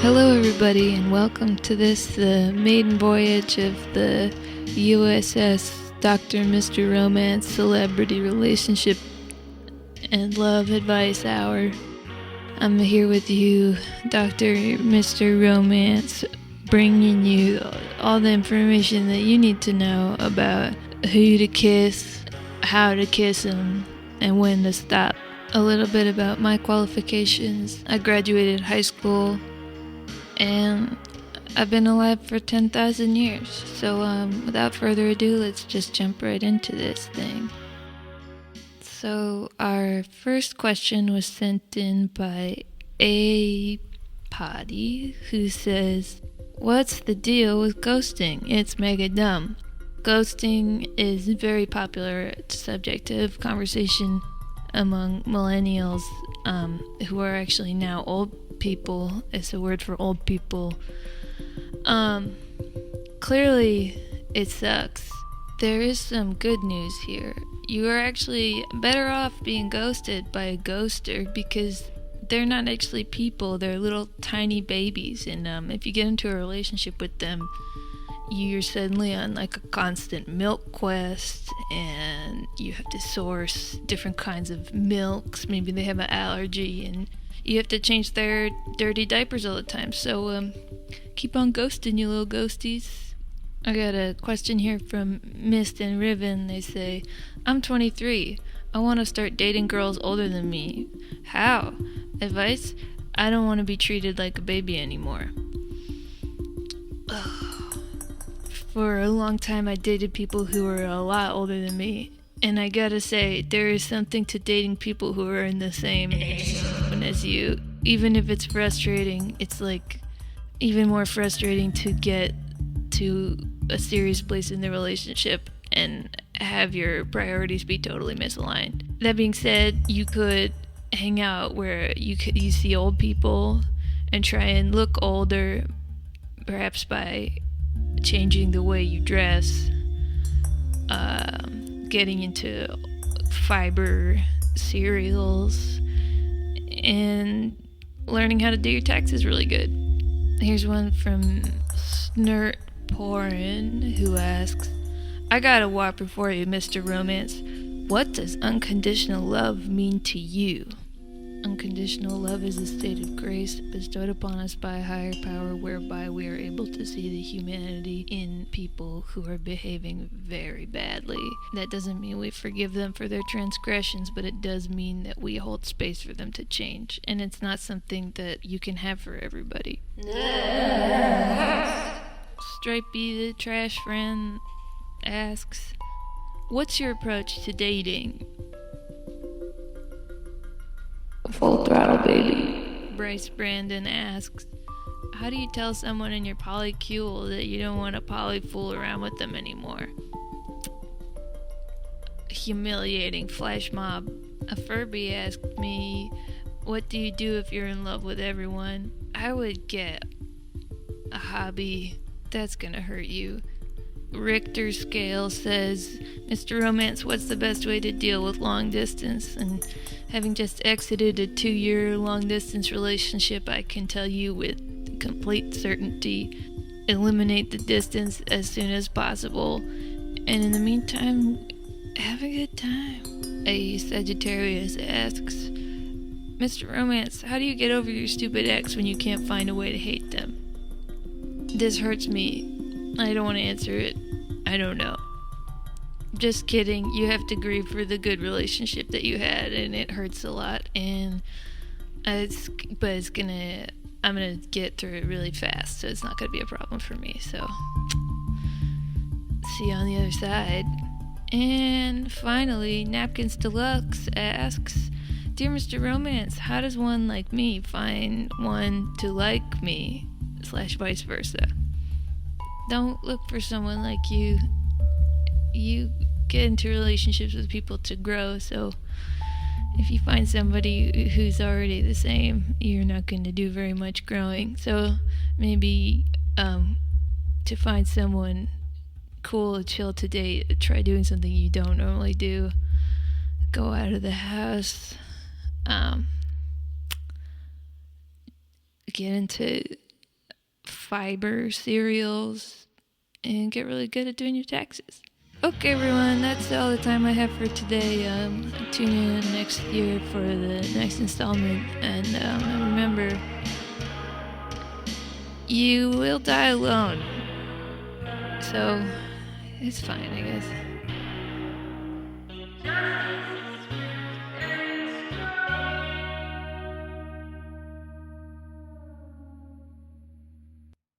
Hello everybody and welcome to the maiden voyage of the USS Dr. Mr. Romance Celebrity Relationship and Love Advice Hour. I'm here with you, Dr. Mr. Romance, bringing you all the information that you need to know about who to kiss, how to kiss them, and when to stop. A little bit about my qualifications. I graduated high school and I've been alive for 10,000 years. So without further ado, let's just jump right into this thing. So our first question was sent in by a potty who says, "What's the deal with ghosting? It's mega dumb." Ghosting is a very popular subject of conversation among millennials who are actually now old people. It's a word for old people. Clearly it sucks. There is some good news here. You are actually better off being ghosted by a ghoster because they're not actually people. They're little tiny babies, and if you get into a relationship with them, you're suddenly on like a constant milk quest, and you have to source different kinds of milks. Maybe they have an allergy and you have to change their dirty diapers all the time. So keep on ghosting, you little ghosties. I got a question here from Mist and Riven. They say, "I'm 23. I want to start dating girls older than me. How? Advice? I don't want to be treated like a baby anymore." For a long time I dated people who were a lot older than me, and I gotta say, there is something to dating people who are in the same age as you. Even if it's frustrating, it's like even more frustrating to get to a serious place in the relationship and have your priorities be totally misaligned. That being said, you could hang out where you see old people and try and look older, perhaps by changing the way you dress, getting into fiber cereals, and learning how to do your taxes really good. Here's one from Snurt Porin who asks, "I got a whopper for you, Mr. Romance. What does unconditional love mean to you?" Unconditional love is a state of grace bestowed upon us by a higher power, whereby we are able to see the humanity in people who are behaving very badly. That doesn't mean we forgive them for their transgressions, but it does mean that we hold space for them to change. And it's not something that you can have for everybody. Stripey the trash friend asks, "What's your approach to dating?" Full throttle, baby. Bryce Brandon asks, "How do you tell someone in your polycule that you don't want to polyfool around with them anymore?" Humiliating flash mob. A Furby asked me, "What do you do if you're in love with everyone?" I would get a hobby. That's gonna hurt you. Richter Scale says, "Mr. Romance, what's the best way to deal with long distance?" And having just exited a 2-year long distance relationship, I can tell you with complete certainty, eliminate the distance as soon as possible. And in the meantime, have a good time. A Sagittarius asks, "Mr. Romance, how do you get over your stupid ex when you can't find a way to hate them?" This hurts me. I don't want to answer it. I don't know. Just kidding. You have to grieve for the good relationship that you had, and it hurts a lot. And I'm gonna get through it really fast, so it's not gonna be a problem for me. So see you on the other side. And finally, Napkins Deluxe asks, "Dear Mr. Romance, how does one like me find one to like me, / vice versa?" Don't look for someone like you. You get into relationships with people to grow, so if you find somebody who's already the same, you're not going to do very much growing. So maybe to find someone cool, chill to date, try doing something you don't normally do. Go out of the house. Get into fiber cereals, and get really good at doing your taxes. Okay, everyone, that's all the time I have for today. Tune in next year for the next installment, and remember, you will die alone. So, it's fine, I guess.